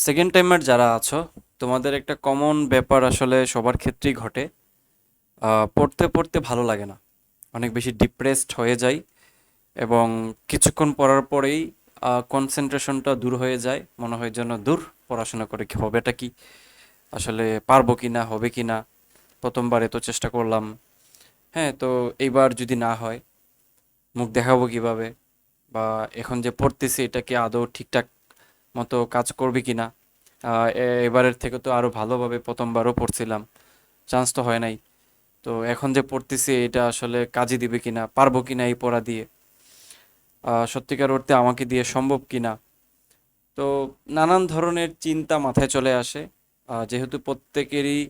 Second timer যারা আছো, তোমাদের একটা কমন ব্যাপার আসলে সবার ক্ষেত্রেই ঘটে। পড়তে পড়তে ভালো লাগে না, অনেক বেশি ডিপ্রেসড হয়ে যায় এবং কিছুক্ষণ পড়ার পরেই কনসেন্ট্রেশনটা দূর হয়ে যায়, মনে হয় যেন দূর, পড়াশোনা করে কি হবেটা কি, আসলে পারবো কি না, হবে কি না, প্রথমবার এত চেষ্টা করলাম, হ্যাঁ তো এইবার যদি না হয় মুখ দেখাবো কিভাবে, বা এখন যে পড়তেছি এটা কি আদৌ ঠিকঠাক মতো কাজ করবে কি না। এবারের থেকে তো আরো ভালোভাবে প্রথমবারও পড়ছিলাম, চান্স তো হয় নাই। তো এখন যে পড়তেছি এটা আসলে কাজে দিবে কিনা, পারবো কিনা এই পড়া দিয়ে, সত্যিকার অর্থে আমাকে দিয়ে সম্ভব কিনা। তো নানান ধরনের চিন্তা মাথায় চলে আসে, যেহেতু প্রত্যেকেরই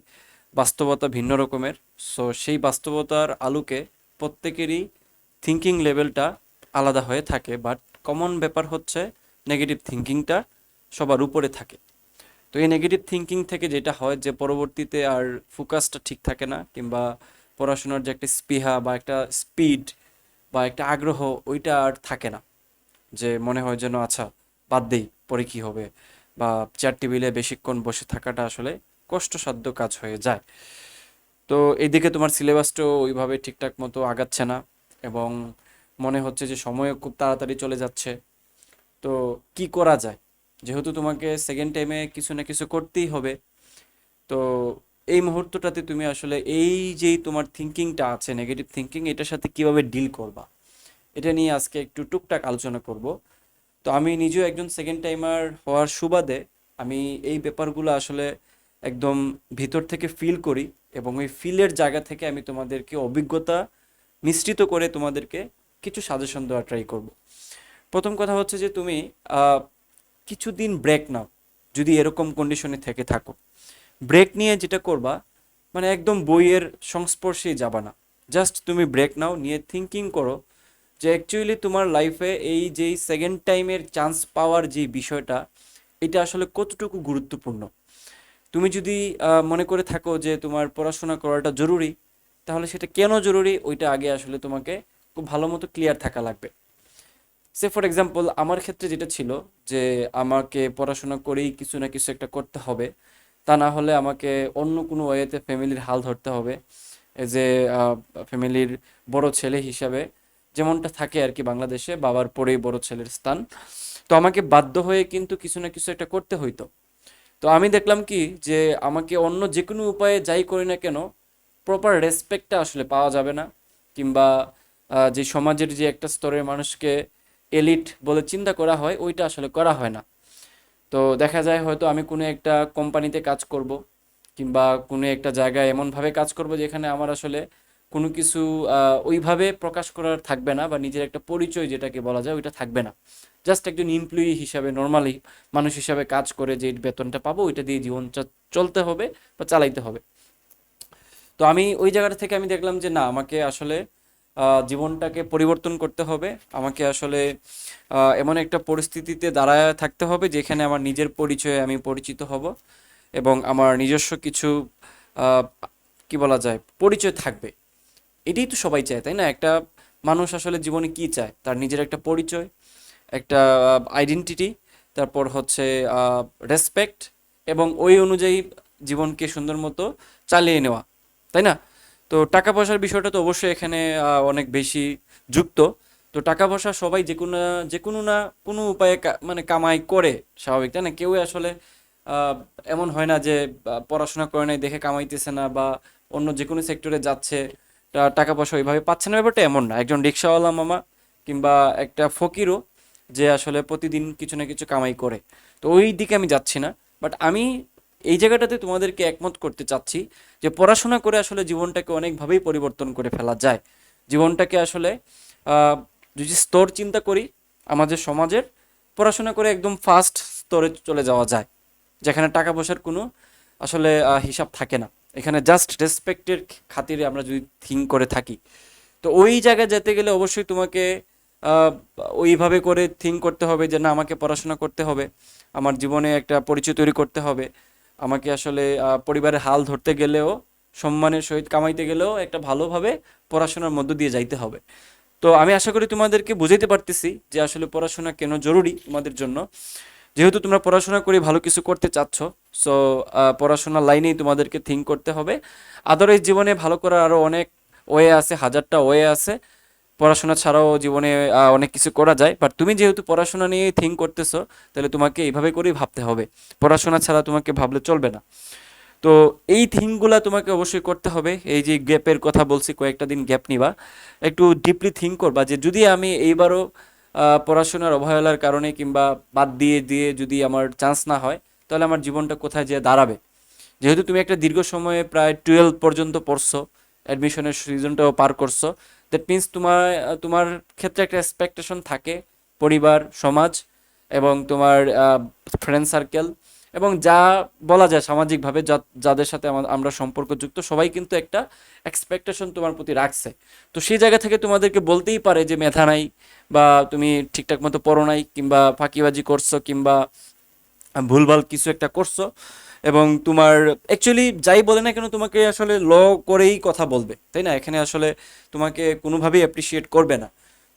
বাস্তবতা ভিন্ন রকমের। সো সেই বাস্তবতার আলোকে প্রত্যেকেরই থিঙ্কিং লেভেলটা আলাদা হয়ে থাকে, বাট কমন ব্যাপার হচ্ছে নেগেটিভ থিঙ্কিংটা সবার উপরে থাকে। তো এই নেগেটিভ থিঙ্কিং থেকে যেটা হয় যে পরবর্তীতে আর ফোকাসটা ঠিক থাকে না, কিংবা পড়াশোনার যে একটা স্পৃহা বা একটা স্পিড বা একটা আগ্রহ, ওইটা আর থাকে না। যে মনে হয় যেন আচ্ছা বাদ দেই, পরে কি হবে, বা চেয়ার টেবিলে বেশিক্ষণ বসে থাকাটা আসলে কষ্টসাধ্য কাজ হয়ে যায়। তো এইদিকে তোমার সিলেবাসটাও ওইভাবে ঠিকঠাক মতো আগাচ্ছে না, এবং মনে হচ্ছে যে সময়ও খুব তাড়াতাড়ি চলে যাচ্ছে। তো কি করা যায়, যেহেতু তোমাকে সেকেন্ড টাইমে কিছু না কিছু করতেই হবে। তো এই মুহূর্তটাতে তুমি আসলে এই যেই তোমার থিঙ্কিংটা আছে, নেগেটিভ থিঙ্কিং, এটার সাথে কিভাবে ডিল করবা, এটা নিয়ে আজকে একটু টুকটাক আলোচনা করব। তো আমি নিজেও একজন সেকেন্ড টাইমার হওয়ার সুবাদে আমি এই ব্যাপারগুলো আসলে একদম ভিতর থেকে ফিল করি, এবং ওই ফিলের জায়গা থেকে আমি তোমাদেরকে অভিজ্ঞতা মিশ্রিত করে তোমাদেরকে কিছু সাজেশন দেওয়ার ট্রাই করব। প্রথম কথা হচ্ছে যে তুমি আহ, কিছুদিন ব্রেক নাও, যদি এরকম কন্ডিশনে থেকে থাকো। ব্রেক নিয়ে যেটা করবা, মানে একদম বইয়ের সংস্পর্শেই যাবা না। জাস্ট তুমি ব্রেক নাও, নিয়ে থিঙ্কিং করো যে অ্যাকচুয়ালি তোমার লাইফে এই যেই সেকেন্ড টাইমের চান্স পাওয়ার যে বিষয়টা, এটা আসলে কতটুকু গুরুত্বপূর্ণ। তুমি যদি মনে করে থাকো যে তোমার পড়াশোনা করাটা জরুরি, তাহলে সেটা কেন জরুরি ওইটা আগে আসলে তোমাকে খুব ভালো মতো ক্লিয়ার থাকা লাগবে। সে ফর এক্সাম্পল আমার ক্ষেত্রে যেটা ছিল, যে আমাকে পড়াশোনা করেই কিছু না কিছু একটা করতে হবে, তা না হলে আমাকে অন্য কোনো ওয়েতে ফ্যামিলির হাল ধরতে হবে। এজ এ ফ্যামিলির বড় ছেলে হিসাবে যেমনটা থাকে আর কি, বাংলাদেশে বাবার পরেই বড় ছেলের স্থান। তো আমাকে বাধ্য হয়ে কিন্তু কিছু না কিছু একটা করতে হইতো। তো আমি দেখলাম কি, যে আমাকে অন্য যে কোনো উপায়ে যাই করি না কেন, প্রপার রেসপেক্টটা আসলে পাওয়া যাবে না, কিংবা যে সমাজের যে একটা স্তরের মানুষকে এলিট বলে চিন্তা করা হয়, ওইটা আসলে করা হয় না। তো দেখা যায় হয়তো আমি কোনো একটা কোম্পানিতে কাজ করব, কিংবা কোনো একটা জায়গায় এমনভাবে কাজ করব যেখানে আমার আসলে কোনো কিছু ওইভাবে প্রকাশ করার থাকবে না, বা নিজের একটা পরিচয় যেটাকে বলা যায় ওইটা থাকবে না। জাস্ট একজন এমপ্লয়ি হিসাবে, নর্মালি মানুষ হিসাবে কাজ করে যে বেতনটা পাবো ওইটা দিয়ে জীবন চলতে হবে বা চালাইতে হবে। তো আমি ওই জায়গাটা থেকে আমি দেখলাম যে না, আমাকে আসলে জীবনটাকে পরিবর্তন করতে হবে। আমাকে আসলে এমন একটা পরিস্থিতিতে দাঁড়ায় থাকতে হবে যেখানে আমার নিজের পরিচয়ে আমি পরিচিত হব, এবং আমার নিজস্ব কিছু আহ, কি বলা যায় পরিচয় থাকবে। এটাই তো সবাই চায়, তাই না? একটা মানুষ আসলে জীবনে কি চায়, তার নিজের একটা পরিচয়, একটা আইডেন্টিটি, তারপর হচ্ছে রেসপেক্ট, এবং ওই অনুযায়ী জীবনকে সুন্দর মতো চালিয়ে নেওয়া, তাই না? তো টাকা পয়সার বিষয়টা তো অবশ্যই এখানে অনেক বেশি যুক্ত। তো টাকা পয়সা সবাই যে কোনো না কোনো উপায়ে মানে কামাই করে, স্বাভাবিক, তাই না? কেউই আসলে আহ, এমন হয় না যে পড়াশোনা করে নাই দেখে কামাইতেছে না, বা অন্য যে কোনো সেক্টরে যাচ্ছে টাকা পয়সা ওইভাবে পাচ্ছে না, ব্যাপারটা এমন না। একজন রিক্সাওয়ালা মামা কিংবা একটা ফকিরও যে আসলে প্রতিদিন কিছু না কিছু কামাই করে। তো ওই দিকে আমি যাচ্ছি না, বাট আমি এই জায়গাটাতে তোমাদেরকে একমত করতে চাচ্ছি যে পড়াশোনা করে আসলে জীবনটাকে অনেকভাবেই পরিবর্তন করে ফেলা যায়। জীবনটাকে আসলে আহ, যদি স্তর চিন্তা করি আমাদের সমাজের, পড়াশোনা করে একদম ফার্স্ট স্তরে চলে যাওয়া যায়, যেখানে টাকা পয়সার কোনো আসলে হিসাব থাকে না। এখানে জাস্ট রেসপেক্টের খাতিরে আমরা যদি থিঙ্ক করে থাকি, তো ওই জায়গায় যেতে গেলে অবশ্যই তোমাকে আহ, ওইভাবে করে থিঙ্ক করতে হবে যে না, আমাকে পড়াশোনা করতে হবে, আমার জীবনে একটা পরিচয় তৈরি করতে হবে। আমাকে আসলে পরিবারের হাল ধরতে গেলেও, সম্মানের সহিত কামাইতে গেলেও একটা ভালোভাবে পড়াশোনার মধ্য দিয়ে যাইতে হবে। তো আমি আশা করি তোমাদেরকে বুঝাইতে পারতেছি যে আসলে পড়াশোনা কেন জরুরি তোমাদের জন্য। যেহেতু তোমরা পড়াশোনা করে ভালো কিছু করতে চাচ্ছ, সো পড়াশোনার লাইনেই তোমাদেরকে থিঙ্ক করতে হবে। আদারওয়াইজ জীবনে ভালো করার আরও অনেক ওয়ে আছে, হাজারটা ওয়ে আছে। পড়াশোনা ছাড়াও জীবনে অনেক কিছু করা যায়, বাট তুমি যেহেতু পড়াশোনা নিয়ে থিঙ্ক করতেছো, তাহলে তোমাকে এইভাবে করেই ভাবতে হবে। পড়াশোনা ছাড়া তোমাকে ভাবলে চলবে না। তো এই থিঙ্কগুলা তোমাকে অবশ্যই করতে হবে। এই যে গ্যাপের কথা বলছি, কয়েকটা দিন গ্যাপ নিবা, একটু ডিপলি থিঙ্ক করবা যে যদি আমি এইবারও পড়াশোনার অবহেলার কারণে কিংবা বাদ দিয়ে দিয়ে যদি আমার চান্স না হয়, তাহলে আমার জীবনটা কোথায় যেয়ে দাঁড়াবে। যেহেতু তুমি একটা দীর্ঘ সময়ে প্রায় 12 পর্যন্ত পড়ছো, অ্যাডমিশনের সিজনটাও পার করছো, দ্যাট মিন্স তোমার তোমার ক্ষেত্রে একটা এক্সপেকটেশন থাকে পরিবার, সমাজ এবং তোমার ফ্রেন্ড সার্কেল এবং যা বলা যায় সামাজিকভাবে যাদের সাথে আমরা সম্পর্কযুক্ত, সবাই কিন্তু একটা এক্সপেকটেশন তোমার প্রতি রাখছে। তো সেই জায়গা থেকে তোমাদেরকে বলতেই পারে যে মেধা নাই, বা তুমি ঠিকঠাক মতো পড়ো নাই, কিংবা ফাঁকিবাজি করছো, কিংবা ভুলভাল কিছু একটা করছো। এবং তোমার অ্যাকচুয়ালি যাই বলে না কেন, তোমাকে আসলে করেই কথা বলবে, তাই না? এখানে আসলে তোমাকে কোনোভাবেই অ্যাপ্রিসিয়েট করবে না।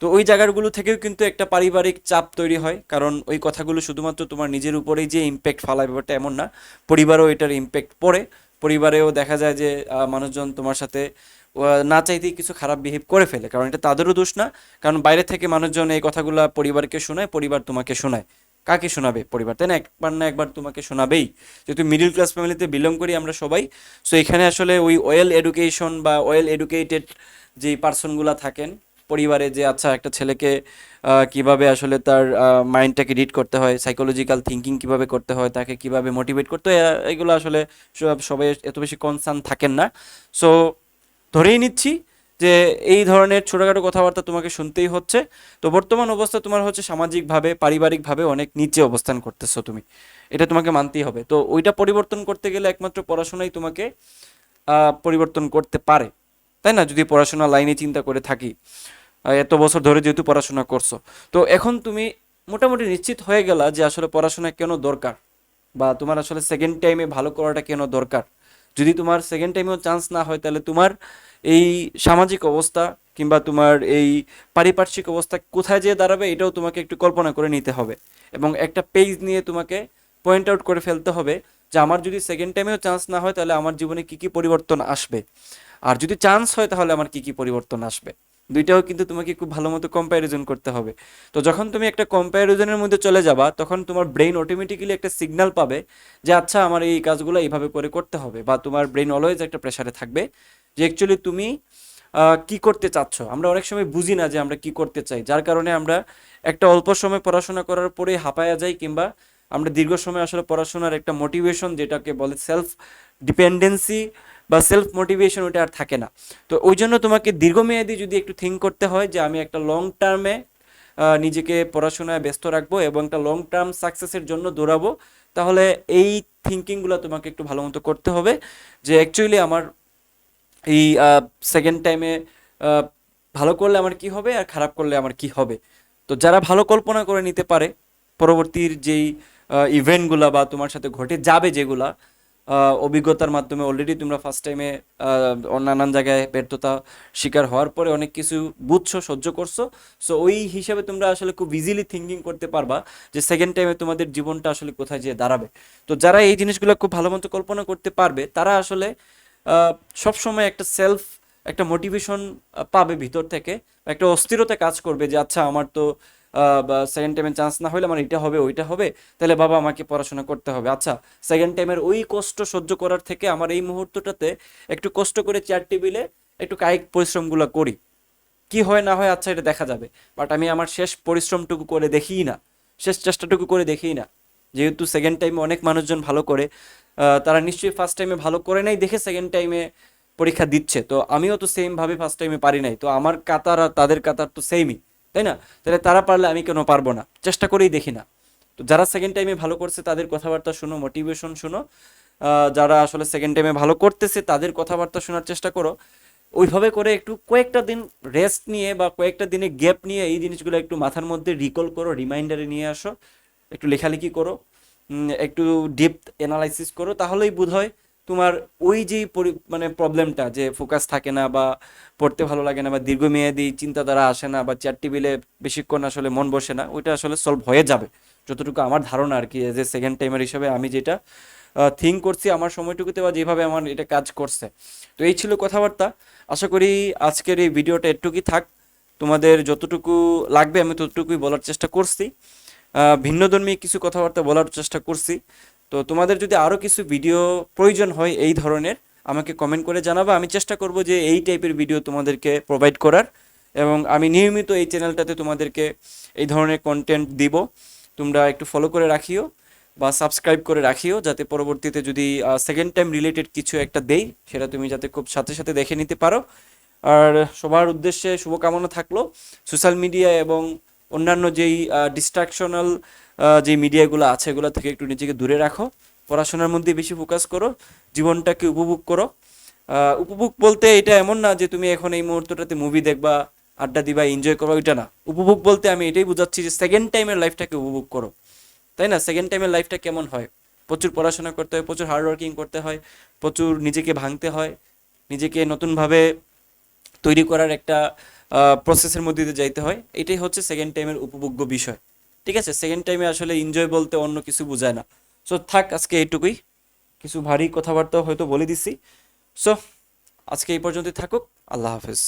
তো ওই জায়গাগুলো থেকেও কিন্তু একটা পারিবারিক চাপ তৈরি হয়, কারণ ওই কথাগুলো শুধুমাত্র তোমার নিজের উপরেই যে ইম্প্যাক্ট ফালায় ব্যাপারটা এমন না, পরিবারেও এটার ইম্প্যাক্ট পড়ে। পরিবারেও দেখা যায় যে মানুষজন তোমার সাথে না চাইতেই কিছু খারাপ বিহেভ করে ফেলে, কারণ এটা তাদেরও দোষ না। কারণ বাইরে থেকে মানুষজন এই কথাগুলো পরিবারকে শোনায়, পরিবার তোমাকে শোনায়। কাকে শোনাবে? পরিবার, তাই না? একবার না একবার তোমাকে শোনাবেই। যেহেতু মিডল ক্লাস ফ্যামিলিতে বিলং করি আমরা সবাই, সো এখানে আসলে ওই ওয়েল এডুকেশন বা ওয়েল এডুকেটেড যেই পার্সনগুলো থাকেন পরিবারে, যে আচ্ছা একটা ছেলেকে কিভাবে আসলে তার মাইন্ডটাকে রিড করতে হয়, সাইকোলজিক্যাল থিঙ্কিং কিভাবে করতে হয়, তাকে কিভাবে মোটিভেট করতে হয়, এগুলো আসলে সবাই এত বেশি কনসার্ন থাকেন না। সো ধরেই নিচ্ছি যে এই ধরনের ছোটোখাটো কথাবার্তা তোমাকে শুনতেই হচ্ছে। তো বর্তমান অবস্থা তোমার হচ্ছে সামাজিকভাবে, পারিবারিকভাবে অনেক নিচে অবস্থান করতেছো তুমি, এটা তোমাকে মানতেই হবে। তো ওইটা পরিবর্তন করতে গেলে একমাত্র পড়াশোনাই তোমাকে পরিবর্তন করতে পারে, তাই না? যদি পড়াশোনা লাইনে চিন্তা করে থাকি, এত বছর ধরে যেহেতু পড়াশোনা করছো, তো এখন তুমি মোটামুটি নিশ্চিত হয়ে গেলা যে আসলে পড়াশোনা কেন দরকার, বা তোমার আসলে সেকেন্ড টাইমে ভালো করাটা কেন দরকার। যদি তোমার সেকেন্ড টাইমেও চান্স না হয়, তাহলে তোমার এই সামাজিক অবস্থা কিংবা তোমার এই পারিপার্শ্বিক অবস্থা কোথায় যেয়ে দাঁড়াবে, এটাও তোমাকে একটু কল্পনা করে নিতে হবে। এবং একটা পেজ নিয়ে তোমাকে পয়েন্ট আউট করে ফেলতে হবে যে আমার যদি সেকেন্ড টাইমেও চান্স না হয়, তাহলে আমার জীবনে কী কী পরিবর্তন আসবে, আর যদি চান্স হয় তাহলে আমার কী কী পরিবর্তন আসবে। দুইটাও কিন্তু তোমাকে খুব ভালো মতো কম্প্যারিজন করতে হবে। তো যখন তুমি একটা কম্প্যারিজনের মধ্যে চলে যাবা, তখন তোমার ব্রেন অটোমেটিক্যালি একটা সিগন্যাল পাবে যে আচ্ছা আমার এই কাজগুলো এইভাবে করে করতে হবে, বা তোমার ব্রেন অলওয়েজ একটা প্রেসারে থাকবে যে অ্যাকচুয়ালি তুমি কি করতে চাচ্ছ। আমরা অনেক সময় বুঝি না যে আমরা কি করতে চাই, যার কারণে আমরা একটা অল্প সময় পড়াশোনা করার পরেই হাঁপায়া যাই, কিংবা আমরা দীর্ঘ সময় আসলে পড়াশোনার একটা মোটিভেশন, যেটাকে বলে সেলফ ডিপেন্ডেন্সি বা সেলফ মোটিভেশন, ওটা আর থাকে না। তো ওই জন্য তোমাকে দীর্ঘমেয়াদী যদি একটু থিঙ্ক করতে হয় যে আমি একটা লং টার্মে নিজেকে পড়াশোনায় ব্যস্ত রাখবো এবং একটা লং টার্ম সাকসেসের জন্য দৌড়াবো, তাহলে এই থিঙ্কিংগুলো তোমাকে একটু ভালো মতো করতে হবে যে অ্যাকচুয়ালি আমার এই সেকেন্ড টাইমে ভালো করলে আমার কি হবে আর খারাপ করলে আমার কি হবে। তো যারা ভালো কল্পনা করে নিতে পারে পরবর্তীর যেই ইভেন্টগুলা বা তোমার সাথে ঘটে যাবে যেগুলা, অভিজ্ঞতার মাধ্যমে অলরেডি তোমরা ফার্স্ট টাইমে নানান জায়গায় ব্যর্থতা শিকার হওয়ার পরে অনেক কিছু বুঝছো, সহ্য করছো। সো ওই হিসাবে তোমরা আসলে খুব ইজিলি থিঙ্কিং করতে পারবা যে সেকেন্ড টাইমে তোমাদের জীবনটা আসলে কোথায় যেয়ে দাঁড়াবে। তো যারা এই জিনিসগুলো খুব ভালো মতো কল্পনা করতে পারবে, তারা আসলে সবসময় একটা মোটিভেশন পাবে ভিতর থেকে, একটা অস্থিরতা কাজ করবে যে আচ্ছা আমার তো সেকেন্ড টাইমে চান্স না হলে আমার এটা হবে ওইটা হবে, তাহলে বাবা আমাকে পড়াশোনা করতে হবে। আচ্ছা, সেকেন্ড টাইমের ওই কষ্ট সহ্য করার থেকে আমার এই মুহূর্তটাতে একটু কষ্ট করে চেয়ার টেবিলে একটু কায়িক পরিশ্রমগুলো করি, কি হয় না হয় আচ্ছা এটা দেখা যাবে, বাট আমি আমার শেষ পরিশ্রমটুকু করে দেখিই না, শেষ চেষ্টাটুকু করে দেখিই না। যেহেতু সেকেন্ড টাইমে অনেক মানুষজন ভালো করে, তারা নিশ্চয়ই ফার্স্ট টাইমে ভালো করে নাই দেখে সেকেন্ড টাইমে পরীক্ষা দিচ্ছে। তো আমিও তো সেমভাবে ফার্স্ট টাইমে পারি নাই, তো আমার কাতার আর তাদের কাতার তো সেমই, তাই না? তাহলে তারা পারলে আমি কেন পারবো না? চেষ্টা করেই দেখি না। তো যারা সেকেন্ড টাইমে ভালো করছে তাদের কথাবার্তা শুনো, মোটিভেশন শুনো। যারা আসলে সেকেন্ড টাইমে ভালো করতেছে তাদের কথাবার্তা শোনার চেষ্টা করো। ওইভাবে করে একটু কয়েকটা দিন রেস্ট নিয়ে বা কয়েকটা দিনে গ্যাপ নিয়ে এই জিনিসগুলো একটু মাথার মধ্যে রিকল করো, রিমাইন্ডারে নিয়ে আসো, একটু লেখালেখি করো, একটু ডিপ অ্যানালাইসিস করো, তাহলেই বোধহয় তোমার ওই যে মানে প্রবলেমটা যে ফোকাস থাকে না বা পড়তে ভালো লাগে না বা দীর্ঘমেয়াদী চিন্তাধারা আসে না বা চেয়ার টেবিলে বেশিক্ষণ আসলে মন বসে না, ওইটা আসলে সলভ হয়ে যাবে যতটুকু আমার ধারণা আর কি, এজ এ সেকেন্ড টাইমার হিসাবে আমি যেটা থিঙ্ক করছি আমার সময়টুকুতে, বা যেভাবে আমার এটা কাজ করছে। তো এই ছিল কথাবার্তা। আশা করি আজকের এই ভিডিওটা এটুকুই থাক। তোমাদের যতটুকু লাগবে আমি ততটুকুই বলার চেষ্টা করছি। ভিন্নধর্মী কিছু কথাবার্তা বলার চেষ্টা করছি। তো তোমাদের যদি আরও কিছু ভিডিও প্রয়োজন হয় এই ধরনের, আমাকে কমেন্ট করে জানাবে। আমি চেষ্টা করব যে এই টাইপের ভিডিও তোমাদেরকে প্রোভাইড করার, এবং আমি নিয়মিত এই চ্যানেলটাতে তোমাদেরকে এই ধরনের কন্টেন্ট দিব। তোমরা একটু ফলো করে রাখিও বা সাবস্ক্রাইব করে রাখিও, যাতে পরবর্তীতে যদি সেকেন্ড টাইম রিলেটেড কিছু একটা দেই, সেটা তুমি যাতে খুব সাথে সাথে দেখে নিতে পারো। আর সবার উদ্দেশ্যে শুভকামনা থাকলো। সোশ্যাল মিডিয়া এবং অন্যান্য যেই ডিস্ট্রাকশনাল যে মিডিয়াগুলো আছে এগুলো থেকে একটু নিজেকে দূরে রাখো। পড়াশোনার মধ্যে বেশি ফোকাস করো, জীবনটাকে উপভোগ করো। উপভোগ বলতে এটা এমন না যে তুমি এখন এই মুহূর্তটাতে মুভি দেখবা, আড্ডা দিবা, এনজয় করো, ওইটা না। উপভোগ বলতে আমি এটাই বোঝাচ্ছি যে সেকেন্ড টাইমের লাইফটাকে উপভোগ করো। তাই না? সেকেন্ড টাইমের লাইফটা কেমন হয়? প্রচুর পড়াশোনা করতে হয়, প্রচুর হার্ড ওয়ার্কিং করতে হয়, প্রচুর নিজেকে ভাঙতে হয়, নিজেকে নতুনভাবে তৈরি করার একটা প্রসেসের মধ্যে দিয়ে যাইতে হয়। এটাই হচ্ছে সেকেন্ড টাইমের উপভোগ্য বিষয়। ঠিক আছে? সেকেন্ড টাইমে আসলে এনজয় বলতে অন্য কিছু বোঝায় না। সো থাক, আজকে এইটুকুই। কিছু ভারী কথাবার্তাও হয়তো বলে দিছি। সো আজকে এই পর্যন্তই থাকুক। আল্লাহ হাফেজ।